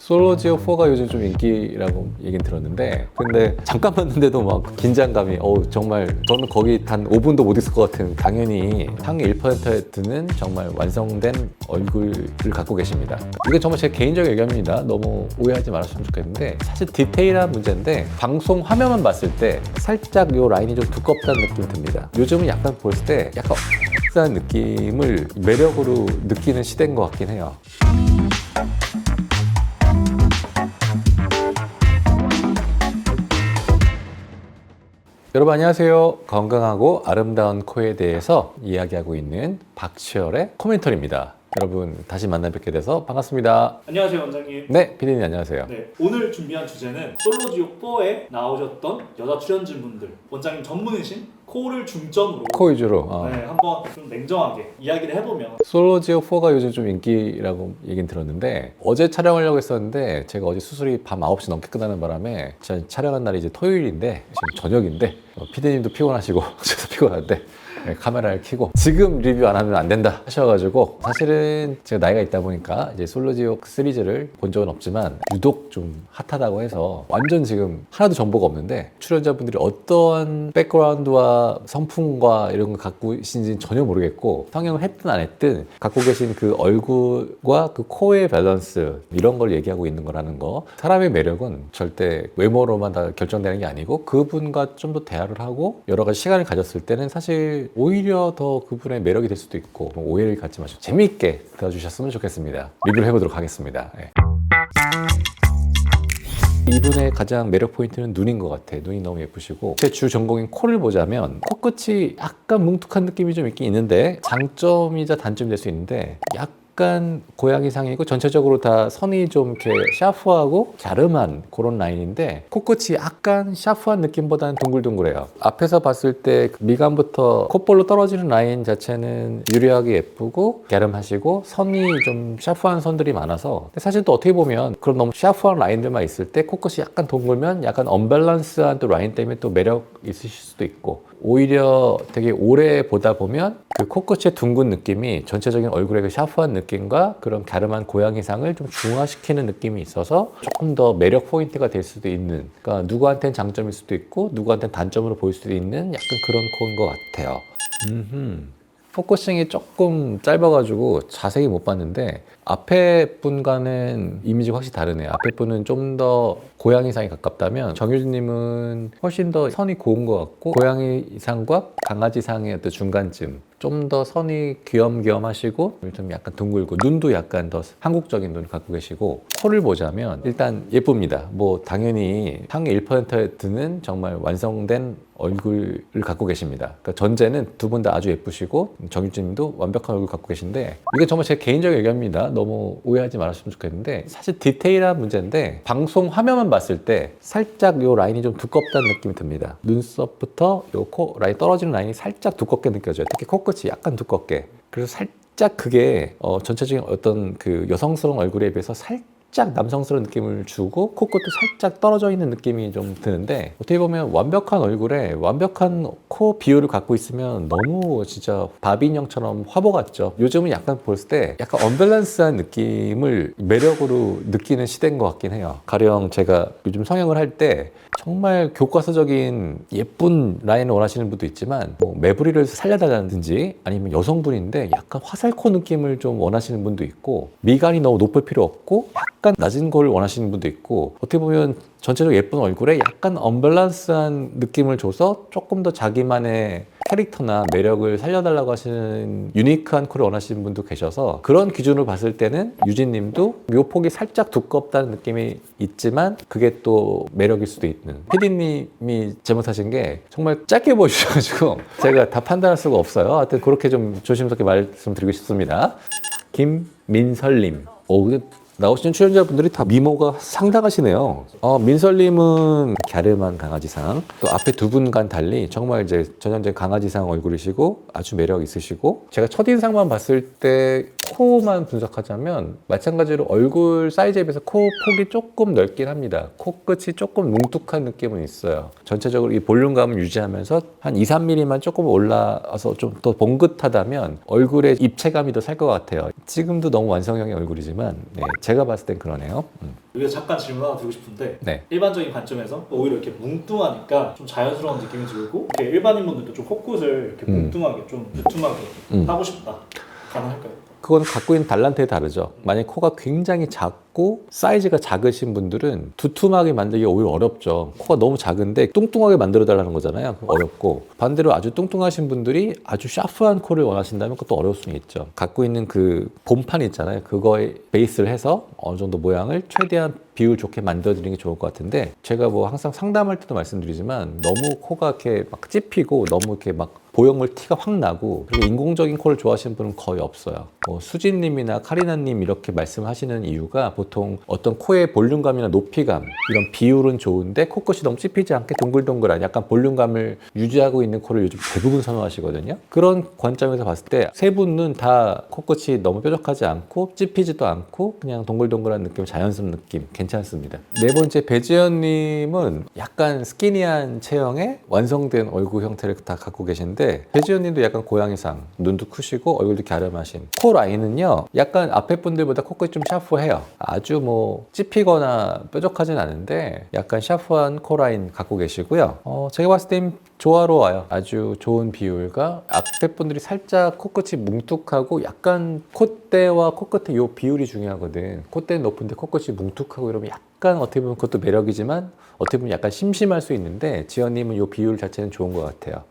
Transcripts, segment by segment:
솔로지오 4가 요즘 좀 인기라고 얘긴 들었는데, 근데 잠깐 봤는데도 막 긴장감이 정말 저는 거기 단 5분도 못 있을 것 같은, 당연히 상위 1%에 드는 정말 완성된 얼굴을 갖고 계십니다. 이게 정말 제 개인적인 의견입니다. 너무 오해하지 말았으면 좋겠는데, 사실 디테일한 문제인데 방송 화면만 봤을 때 살짝 요 라인이 좀 두껍다는 느낌이 듭니다. 요즘은 약간 봤을 때 약간 한 느낌을 매력으로 느끼는 시대인 것 같긴 해요. 여러분 안녕하세요. 건강하고 아름다운 코에 대해서 이야기하고 있는 박치열의 코멘터리입니다. 여러분 다시 만나 뵙게 돼서 반갑습니다. 안녕하세요, 원장님. 네, 피디님 안녕하세요. 네, 오늘 준비한 주제는 솔로지옥 4에 나오셨던 여자 출연진분들, 원장님 전문이신 코를 중점으로 코 위주로. 네, 한번 좀 냉정하게 이야기를 해보면. 솔로지오 4가 요즘 좀 인기라고 얘긴 들었는데, 어제 촬영하려고 했었는데 제가 어제 수술이 밤 9시 넘게 끝나는 바람에 제가 촬영한 날이 이제 토요일인데 지금 저녁인데 피디님도 피곤하시고 저도 피곤한데 카메라를 켜고 지금 리뷰 안 하면 안 된다 하셔가지고, 사실은 제가 나이가 있다 보니까 이제 솔로지옥 시리즈를 본 적은 없지만 유독 좀 핫하다고 해서 완전 지금 하나도 정보가 없는데, 출연자분들이 어떠한 백그라운드와 성품과 이런 걸 갖고 계신지 전혀 모르겠고, 성형을 했든 안 했든 갖고 계신 그 얼굴과 그 코의 밸런스 이런 걸 얘기하고 있는 거라는 거. 사람의 매력은 절대 외모로만 다 결정되는 게 아니고 그분과 좀 더 대화를 하고 여러 가지 시간을 가졌을 때는 사실 오히려 더 그분의 매력이 될 수도 있고, 오해를 갖지 마시고 재미있게 들어주셨으면 좋겠습니다. 리뷰를 해보도록 하겠습니다. 네. 이분의 가장 매력 포인트는 눈인 것 같아요. 눈이 너무 예쁘시고, 제 주 전공인 코를 보자면 코끝이 약간 뭉툭한 느낌이 좀 있긴 있는데, 장점이자 단점이 될 수 있는데, 약간 고양이상이고 전체적으로 다 선이 좀 이렇게 샤프하고 갸름한 그런 라인인데, 코끝이 약간 샤프한 느낌보다는 둥글둥글해요. 앞에서 봤을 때 미간부터 콧볼로 떨어지는 라인 자체는 유려하게 예쁘고 갸름하시고 선이 좀 샤프한 선들이 많아서, 근데 사실 또 어떻게 보면 그런 너무 샤프한 라인들만 있을 때 코끝이 약간 동글면 약간 언밸런스한 또 라인 때문에 또 매력 있으실 수도 있고, 오히려 되게 오래 보다 보면 그 코끝의 둥근 느낌이 전체적인 얼굴의 그 샤프한 느낌과 그런 갸름한 고양이상을 좀 중화시키는 느낌이 있어서 조금 더 매력 포인트가 될 수도 있는, 그러니까 누구한테는 장점일 수도 있고 누구한테는 단점으로 보일 수도 있는 약간 그런 코인 것 같아요. 포커싱이 조금 짧아가지고 자세히 못 봤는데, 앞에 분과는 이미지가 확실히 다르네요. 앞에 분은 좀 더 고양이상에 가깝다면 정유진님은 훨씬 더 선이 고운 것 같고, 고양이상과 강아지상의 어떤 중간쯤, 좀 더 선이 귀염귀염하시고 좀 약간 둥글고 눈도 약간 더 한국적인 눈을 갖고 계시고, 코를 보자면 일단 예쁩니다. 뭐 당연히 상위 1%에 드는 정말 완성된 얼굴을 갖고 계십니다. 그러니까 전제는 두 분 다 아주 예쁘시고 정유진님도 완벽한 얼굴 갖고 계신데, 이게 정말 제 개인적인 의견입니다. 너무 오해하지 말았으면 좋겠는데, 사실 디테일한 문제인데 방송 화면만 봤을 때 살짝 요 라인이 좀 두껍다는 느낌이 듭니다. 눈썹부터 요 코 라인 떨어지는 라인이 살짝 두껍게 느껴져요. 특히 코끝이 약간 두껍게. 그래서 살짝 그게 전체적인 어떤 그 여성스러운 얼굴에 비해서 살짝 남성스러운 느낌을 주고, 코끝도 살짝 떨어져 있는 느낌이 좀 드는데, 어떻게 보면 완벽한 얼굴에 완벽한 코 비율을 갖고 있으면 너무 진짜 바비 인형처럼 화보 같죠. 요즘은 약간 볼 때 약간 언밸런스한 느낌을 매력으로 느끼는 시대인 것 같긴 해요. 가령 제가 요즘 성형을 할 때 정말 교과서적인 예쁜 라인을 원하시는 분도 있지만, 뭐 매부리를 살려달라든지 아니면 여성분인데 약간 화살코 느낌을 좀 원하시는 분도 있고, 미간이 너무 높을 필요 없고 약간 낮은 걸 원하시는 분도 있고, 어떻게 보면 전체적으로 예쁜 얼굴에 약간 언밸런스한 느낌을 줘서 조금 더 자기만의 캐릭터나 매력을 살려달라고 하시는 유니크한 코를 원하시는 분도 계셔서, 그런 기준으로 봤을 때는 유진님도 묘폭이 살짝 두껍다는 느낌이 있지만 그게 또 매력일 수도 있는, 피디님이 잘못하신 게 정말 짧게 보여주셔가지고 제가 다 판단할 수가 없어요. 하여튼 그렇게 좀 조심스럽게 말씀드리고 싶습니다. 김민설님. 근데 나오시는 출연자분들이 다 미모가 상당하시네요. 민설님은 갸름한 강아지상, 또 앞에 두 분과는 달리 정말 이제 전형적인 강아지상 얼굴이시고 아주 매력 있으시고, 제가 첫인상만 봤을 때 코만 분석하자면 마찬가지로 얼굴 사이즈에 비해서 코 폭이 조금 넓긴 합니다. 코끝이 조금 뭉툭한 느낌은 있어요. 전체적으로 이 볼륨감을 유지하면서 한 2, 3mm만 조금 올라와서 좀 더 봉긋하다면 얼굴의 입체감이 더 살 것 같아요. 지금도 너무 완성형의 얼굴이지만 네, 제가 봤을 땐 그러네요. 여기서 잠깐 질문 하나 드리고 싶은데 네. 일반적인 관점에서 오히려 이렇게 뭉뚱하니까 좀 자연스러운 느낌이 들고 이렇게 일반인분들도 좀 코끝을 이렇게 뭉뚱하게 좀 두툼하게 하고 싶다. 가능할까요? 그건 갖고 있는 달란트에 다르죠. 만약 코가 굉장히 작고 사이즈가 작으신 분들은 두툼하게 만들기 오히려 어렵죠. 코가 너무 작은데 뚱뚱하게 만들어 달라는 거잖아요. 그럼 어렵고 반대로 아주 뚱뚱하신 분들이 아주 샤프한 코를 원하신다면 그것도 어려울 수는 있죠. 갖고 있는 그 본판 있잖아요. 그거에 베이스를 해서 어느 정도 모양을 최대한 비율 좋게 만들어 드리는 게 좋을 것 같은데 제가 뭐 항상 상담할 때도 말씀드리지만 너무 코가 이렇게 막 찝히고 너무 이렇게 막 보형물 티가 확 나고 그리고 인공적인 코를 좋아하시는 분은 거의 없어요. 뭐 수진님이나 카리나님 이렇게 말씀하시는 이유가 보통 어떤 코의 볼륨감이나 높이감 이런 비율은 좋은데 코끝이 너무 찝히지 않게 동글동글한 약간 볼륨감을 유지하고 있는 코를 요즘 대부분 선호하시거든요. 그런 관점에서 봤을 때 세 분은 다 코끝이 너무 뾰족하지 않고 찝히지도 않고 그냥 동글동글한 느낌, 자연스러운 느낌 괜찮습니다. 네 번째 배지연님은 약간 스키니한 체형의 완성된 얼굴 형태를 다 갖고 계신데 배지연님도 약간 고양이상, 눈도 크시고 얼굴도 갸름하신 코 라인은요 약간 앞에 분들보다 코끝이 좀 샤프해요. 아주 뭐 찝히거나 뾰족하진 않은데 약간 샤프한 코 라인 갖고 계시고요. 제가 봤을 땐 조화로워요. 아주 좋은 비율과 앞에 분들이 살짝 코끝이 뭉툭하고 약간 콧대와 코끝의 요 비율이 중요하거든. 콧대는 높은데 코끝이 뭉툭하고 이러면 약간 어떻게 보면 그것도 매력이지만 어떻게 보면 약간 심심할 수 있는데 지연님은 요 비율 자체는 좋은 것 같아요.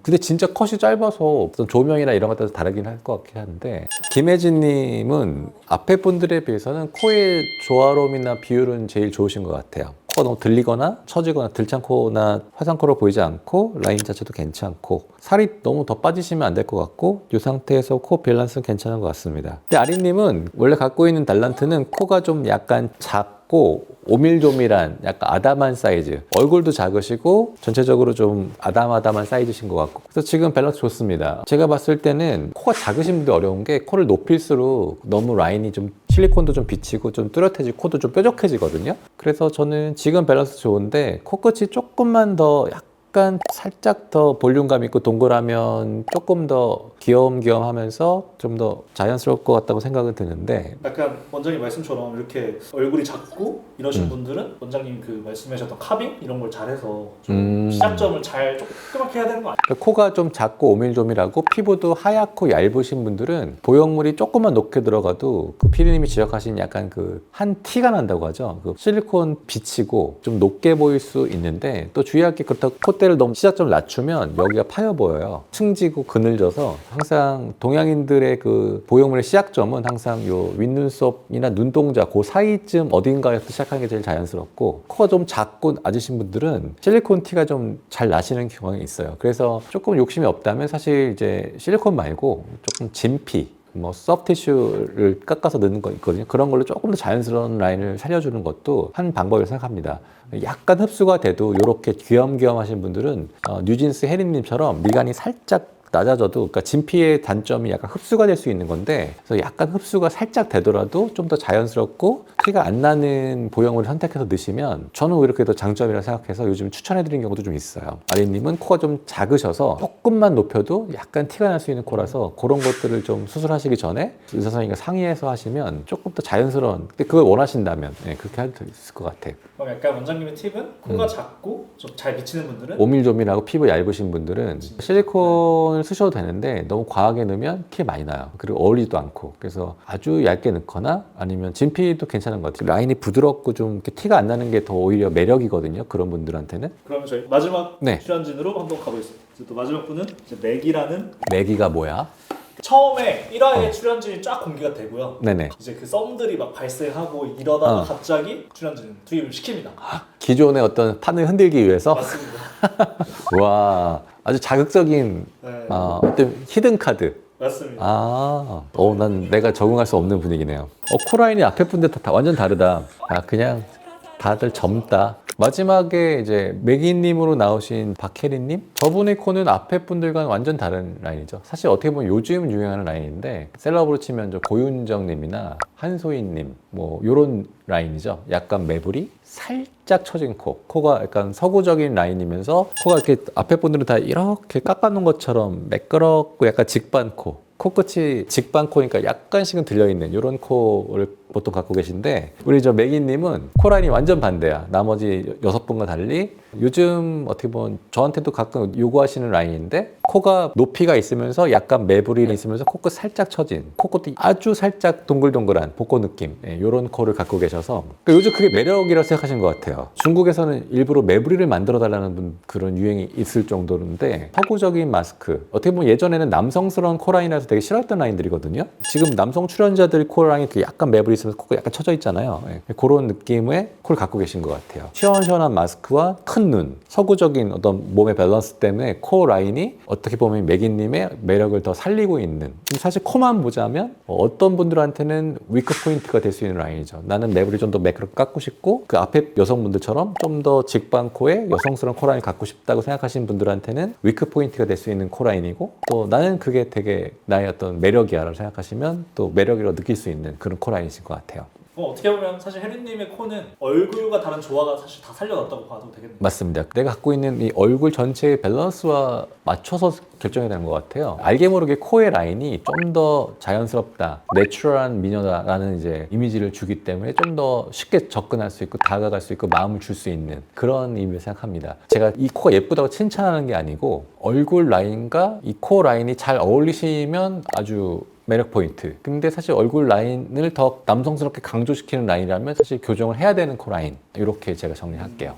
근데 진짜 컷이 짧아서 어떤 조명이나 이런 것들도 다르긴 할 것 같긴 한데 김혜진님은 앞에 분들에 비해서는 코의 조화로움이나 비율은 제일 좋으신 것 같아요. 코가 너무 들리거나 처지거나 들창코나 화상코로 보이지 않고 라인 자체도 괜찮고 살이 너무 더 빠지시면 안 될 것 같고 이 상태에서 코 밸런스는 괜찮은 것 같습니다. 근데 아린님은 원래 갖고 있는 달란트는 코가 좀 약간 작고 오밀조밀한 약간 아담한 사이즈, 얼굴도 작으시고 전체적으로 좀 아담한 사이즈신 것 같고 그래서 지금 밸런스 좋습니다. 제가 봤을 때는 코가 작으신 분들 어려운 게 코를 높일수록 너무 라인이 좀 실리콘도 좀 비치고 좀 뚜렷해지고 코도 좀 뾰족해지거든요. 그래서 저는 지금 밸런스 좋은데 코끝이 조금만 더 약간 살짝 더 볼륨감 있고 동그라면 조금 더 귀염귀염하면서 좀 더 자연스러울 것 같다고 생각은 드는데 약간 원장님 말씀처럼 이렇게 얼굴이 작고 이러신 분들은 원장님 그 말씀하셨던 카빙 이런 걸 잘해서 좀 시작점을 잘 조그맣게 해야 되는 거 아니에요? 그러니까 코가 좀 작고 오밀조밀하고 피부도 하얗고 얇으신 분들은 보형물이 조금만 높게 들어가도 그 피디님이 지적하신 약간 그 한 티가 난다고 하죠. 그 실리콘 비치고 좀 높게 보일 수 있는데 또 주의할 게 그렇다고 콧대를 너무 시작점을 낮추면 여기가 파여 보여요. 층지고 그늘져서 항상 동양인들의 그 보형물의 시작점은 항상 요 윗눈썹이나 눈동자 그 사이쯤 어딘가에서 시작하는 게 제일 자연스럽고 코가 좀 작고 낮으신 분들은 실리콘 티가 좀 잘 나시는 경향이 있어요. 그래서 조금 욕심이 없다면 사실 이제 실리콘 말고 조금 진피 뭐 소프티슈를 깎아서 넣는 거 있거든요. 그런 걸로 조금 더 자연스러운 라인을 살려주는 것도 한 방법이라고 생각합니다. 약간 흡수가 돼도 이렇게 귀염귀염 하신 분들은 뉴진스 혜림님처럼 미간이 살짝 낮아져도 그러니까 진피의 단점이 약간 흡수가 될 수 있는 건데 그래서 약간 흡수가 살짝 되더라도 좀 더 자연스럽고 티가 안 나는 보형물을 선택해서 넣으시면 저는 오히려 그게 더 장점이라고 생각해서 요즘 추천해드리는 경우도 좀 있어요. 아린님은 코가 좀 작으셔서 조금만 높여도 약간 티가 날 수 있는 코라서 그런 것들을 좀 수술하시기 전에 의사 선생님과 상의해서 하시면 조금 더 자연스러운 근데 그걸 원하신다면 네, 그렇게 할 수 있을 것 같아요. 그럼 약간 원장님의 팁은 코가 작고 좀 잘 비치는 분들은 오밀조밀하고 피부 얇으신 분들은 실리콘을 쓰셔도 되는데 너무 과하게 넣으면 티 많이 나요. 그리고 어울리지도 않고 그래서 아주 얇게 넣거나 아니면 진피도 괜찮은 것 같아요. 라인이 부드럽고 좀 이렇게 티가 안 나는 게 더 오히려 매력이거든요. 그런 분들한테는. 그러면 저희 마지막 네. 출연진으로 한번 가보겠습니다. 이제 또 마지막 분은 이제 맥이라는 매기가 뭐야? 처음에 1화에 출연진이 쫙 공개가 되고요. 네네. 이제 그 썸들이 막 발생하고 이러다가 어. 갑자기 출연진 투입을 시킵니다. 기존의 어떤 판을 흔들기 위해서 맞습니다. 와 아주 자극적인 네. 어떤 히든 카드. 맞습니다. 난 내가 적응할 수 없는 분위기네요. 코라인이 앞에 분들 다 완전 다르다. 그냥 다들 젊다. 마지막에 이제 매기님으로 나오신 박혜리님, 저분의 코는 앞에 분들과는 완전 다른 라인이죠. 사실 어떻게 보면 요즘 유행하는 라인인데 셀럽으로 치면 저 고윤정님이나 한소희님 뭐 요런 라인이죠. 약간 매부리 살짝 처진 코가 약간 서구적인 라인이면서 코가 이렇게 앞에 분들은 다 이렇게 깎아놓은 것처럼 매끄럽고 약간 직반 코끝이 직반 코니까 약간씩은 들려있는 이런 코를 보통 갖고 계신데, 우리 저 매기님은 코 라인이 완전 반대야. 나머지 6분과 달리 요즘 어떻게 보면 저한테도 가끔 요구하시는 라인인데, 코가 높이가 있으면서 약간 매부리는 있으면서 코끝 살짝 처진, 코끝이 아주 살짝 동글동글한 복고 느낌, 이런 코를 갖고 계셔서 요즘 그게 매력이라고 생각하시는 것 같아요. 중국에서는 일부러 매부리를 만들어 달라는 그런 유행이 있을 정도인데, 서구적인 마스크, 어떻게 보면 예전에는 남성스러운 코 라인이라서 되게 싫어했던 라인들이거든요. 지금 남성 출연자들 코 라인이 약간 매부리 있으면서 코가 약간 처져 있잖아요. 그런 느낌의 코를 갖고 계신 것 같아요. 시원시원한 마스크와 큰 눈, 서구적인 어떤 몸의 밸런스 때문에 코 라인이 어떻게 보면 매기님의 매력을 더 살리고 있는, 사실 코만 보자면 어떤 분들한테는 위크 포인트가 될 수 있는 라인이죠. 나는 매부리 좀 더 매끄럽게 깎고 싶고, 그 앞에 여성분들처럼 좀 더 직반 코에 여성스러운 코 라인을 갖고 싶다고 생각하시는 분들한테는 위크 포인트가 될 수 있는 코 라인이고, 또 나는 그게 되게 나의 어떤 매력이야 라고 생각하시면 또 매력이라고 느낄 수 있는 그런 코 라인이실 것 같아요. 어떻게 보면 사실 혜리님의 코는 얼굴과 다른 조화가 사실 다 살려놨다고 봐도 되겠네요. 맞습니다. 내가 갖고 있는 이 얼굴 전체의 밸런스와 맞춰서 결정이 되는 것 같아요. 알게 모르게 코의 라인이 좀 더 자연스럽다, 내추럴한 미녀다라는 이제 이미지를 주기 때문에 좀 더 쉽게 접근할 수 있고 다가갈 수 있고 마음을 줄 수 있는 그런 의미를 생각합니다. 제가 이 코가 예쁘다고 칭찬하는 게 아니고, 얼굴 라인과 이 코 라인이 잘 어울리시면 아주 매력 포인트. 근데 사실 얼굴 라인을 더 남성스럽게 강조시키는 라인이라면 사실 교정을 해야 되는 코 라인. 이렇게 제가 정리할게요.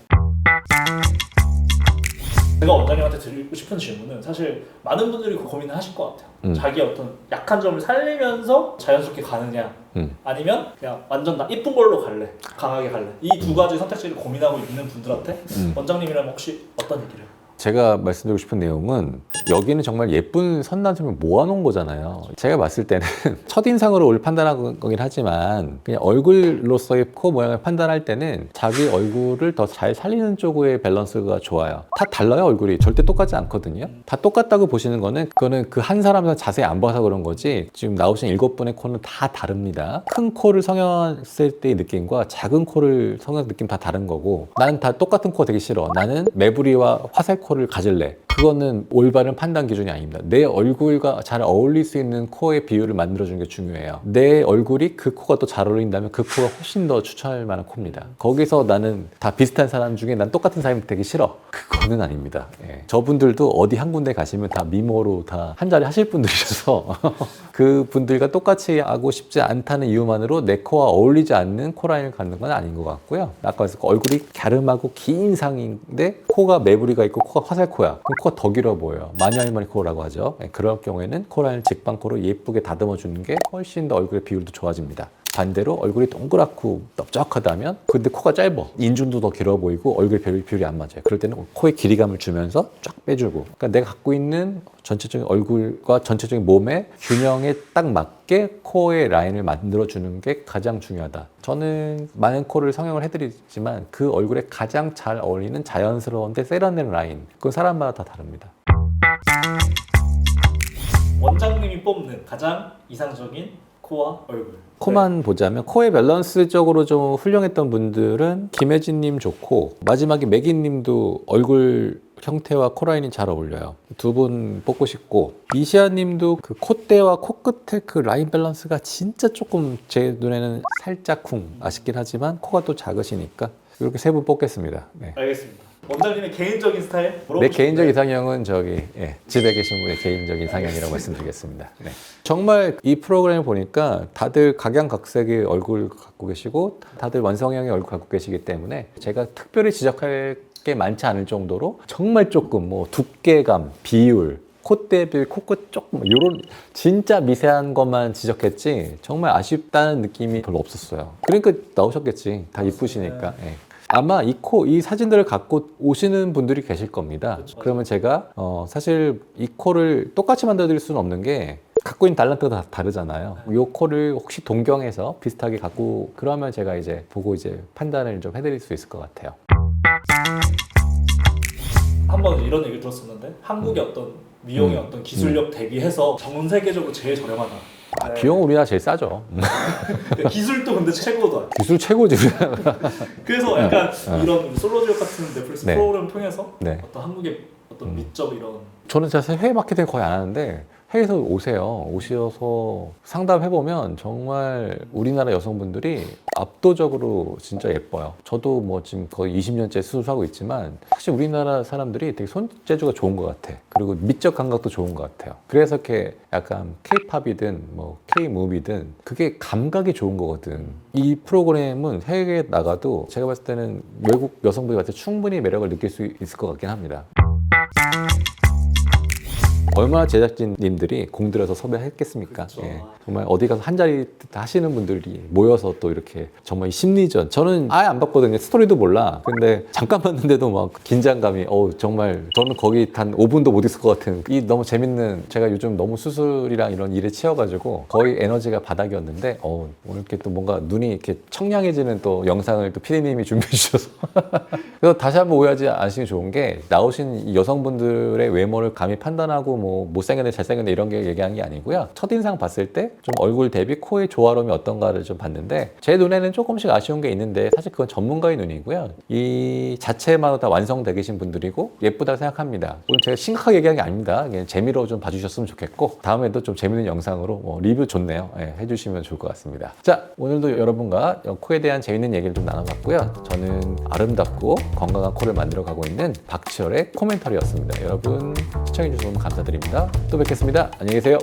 제가 원장님한테 드리고 싶은 질문은, 사실 많은 분들이 고민을 하실 것 같아요. 자기의 어떤 약한 점을 살리면서 자연스럽게 가느냐, 아니면 그냥 완전 나 이쁜 걸로 갈래, 강하게 갈래, 이 두 가지 선택지를 고민하고 있는 분들한테 원장님이라면 혹시 어떤 얘기를? 제가 말씀드리고 싶은 내용은, 여기는 정말 예쁜 선단점을 모아놓은 거잖아요. 제가 봤을 때는 첫인상으로 판단한 거긴 하지만, 그냥 얼굴로서의 코 모양을 판단할 때는 자기 얼굴을 더 잘 살리는 쪽의 밸런스가 좋아요. 다 달라요. 얼굴이 절대 똑같지 않거든요. 다 똑같다고 보시는 거는, 그거는 그 한 사람을 자세히 안 봐서 그런 거지, 지금 나오신 7분의 코는 다 다릅니다. 큰 코를 성형했을 때의 느낌과 작은 코를 성형한 느낌 다 다른 거고, 나는 다 똑같은 코 되게 싫어, 나는 매부리와 화살코를 가질래, 그거는 올바른 판단 기준이 아닙니다. 내 얼굴과 잘 어울릴 수 있는 코의 비율을 만들어주는 게 중요해요. 내 얼굴이 그 코가 또 잘 어울린다면 그 코가 훨씬 더 추천할 만한 코입니다. 거기서 나는 다 비슷한 사람 중에 난 똑같은 사람이 되게 싫어, 그거는 아닙니다. 예. 저분들도 어디 한 군데 가시면 다 미모로 다 한 자리 하실 분들이셔서 그 분들과 똑같이 하고 싶지 않다는 이유만으로 내 코와 어울리지 않는 코 라인을 갖는 건 아닌 것 같고요. 아까 말했을 얼굴이 갸름하고 긴 상인데 코가 매부리가 있고 코가 화살코야, 그럼 코가 더 길어 보여요. 마녀 할머니 코라고 하죠. 그럴 경우에는 코 라인을 직방코로 예쁘게 다듬어 주는 게 훨씬 더 얼굴의 비율도 좋아집니다. 반대로 얼굴이 동그랗고 넓적하다면, 근데 코가 짧아, 인중도 더 길어 보이고 얼굴 비율이 안 맞아요. 그럴 때는 코의 길이감을 주면서 쫙 빼주고, 그러니까 내가 갖고 있는 전체적인 얼굴과 전체적인 몸의 균형에 딱 맞게 코의 라인을 만들어주는 게 가장 중요하다. 저는 많은 코를 성형을 해드리지만 그 얼굴에 가장 잘 어울리는 자연스러운데 세련된 라인, 그건 사람마다 다 다릅니다. 원장님이 뽑는 가장 이상적인 코와 얼굴. 코만 보자면, 코의 밸런스적으로 좀 훌륭했던 분들은 김혜진님 좋고, 마지막에 매기님도 얼굴 형태와 코라인이 잘 어울려요. 두 분 뽑고 싶고, 이시아님도 그 콧대와 코끝의 그 라인 밸런스가 진짜 조금 제 눈에는 살짝 아쉽긴 하지만 코가 또 작으시니까 이렇게 세 분 뽑겠습니다. 네. 알겠습니다. 원장님의 개인적인 스타일? 내 개인적 이상형은 집에 계신 분의 개인적인 이상형이라고 말씀드리겠습니다. 네. 정말 이 프로그램을 보니까 다들 각양각색의 얼굴 갖고 계시고 다들 완성형의 얼굴 갖고 계시기 때문에 제가 특별히 지적할 게 많지 않을 정도로 정말 조금 두께감, 비율, 콧대 비율, 코끝 조금 이런 진짜 미세한 것만 지적했지 정말 아쉽다는 느낌이 별로 없었어요. 그러니까 나오셨겠지. 다 이쁘시니까. 네. 아마 이 사진들을 갖고 오시는 분들이 계실 겁니다. 그렇죠. 그러면 제가 사실 이 코를 똑같이 만들어 드릴 수는 없는 게, 갖고 있는 달란트가 다 다르잖아요. 이 코를 혹시 동경해서 비슷하게 갖고, 그러면 제가 이제 보고 이제 판단을 좀 해드릴 수 있을 것 같아요. 한번 이런 얘기 들었었는데 한국의 어떤 미용의 어떤 기술력 대비해서 전 세계적으로 제일 저렴하다. 네. 비용은 우리나라 제일 싸죠. 기술도 근데 최고다. 기술 최고지. 그래서 약간 이런 솔로지옥 같은 넷플릭스 네. 프로그램 통해서 네. 어떤 한국의 어떤 미적 이런 저는 사실 해외 마케팅 거의 안 하는데 해외에서 오셔서 상담해보면 정말 우리나라 여성분들이 압도적으로 진짜 예뻐요. 저도 뭐 지금 거의 20년째 수술하고 있지만 사실 우리나라 사람들이 되게 손재주가 좋은 것 같아. 그리고 미적 감각도 좋은 것 같아요. 그래서 이렇게 약간 K-팝이든 뭐 K-무비든 그게 감각이 좋은 거거든. 이 프로그램은 해외에 나가도 제가 봤을 때는 외국 여성분이 봤을 때 충분히 매력을 느낄 수 있을 것 같긴 합니다. 얼마나 제작진님들이 공들여서 섭외했겠습니까? 그렇죠. 예. 정말 어디 가서 한 자리 하시는 분들이 모여서 또 이렇게 정말 이 심리전. 저는 아예 안 봤거든요. 스토리도 몰라. 근데 잠깐 봤는데도 막 긴장감이 정말 저는 거기 단 5분도 못 있을 것 같은 이 너무 재밌는 제가 요즘 너무 수술이랑 이런 일에 치여가지고 거의 에너지가 바닥이었는데 오늘 이렇게 또 뭔가 눈이 이렇게 청량해지는 또 영상을 또 피디님이 준비해 주셔서 그래서 다시 한번 오해하지 않으시면 좋은 게 나오신 이 여성분들의 외모를 감히 판단하고 뭐 못생겼네 잘생겼네 이런 게 얘기한 게 아니고요. 첫인상 봤을 때 좀 얼굴 대비 코의 조화로움이 어떤가를 좀 봤는데 제 눈에는 조금씩 아쉬운 게 있는데 사실 그건 전문가의 눈이고요. 이 자체만으로 다 완성되어 계신 분들이고 예쁘다고 생각합니다. 오늘 제가 심각하게 얘기한 게 아닙니다. 그냥 재미로 좀 봐주셨으면 좋겠고 다음에도 좀 재밌는 영상으로 리뷰 좋네요. 해주시면 좋을 것 같습니다. 자, 오늘도 여러분과 코에 대한 재밌는 얘기를 좀 나눠봤고요. 저는 아름답고 건강한 코를 만들어가고 있는 박지열의 코멘터리였습니다. 여러분 시청해주셔서 너무 감사드립니다. 또 뵙겠습니다. 안녕히 계세요.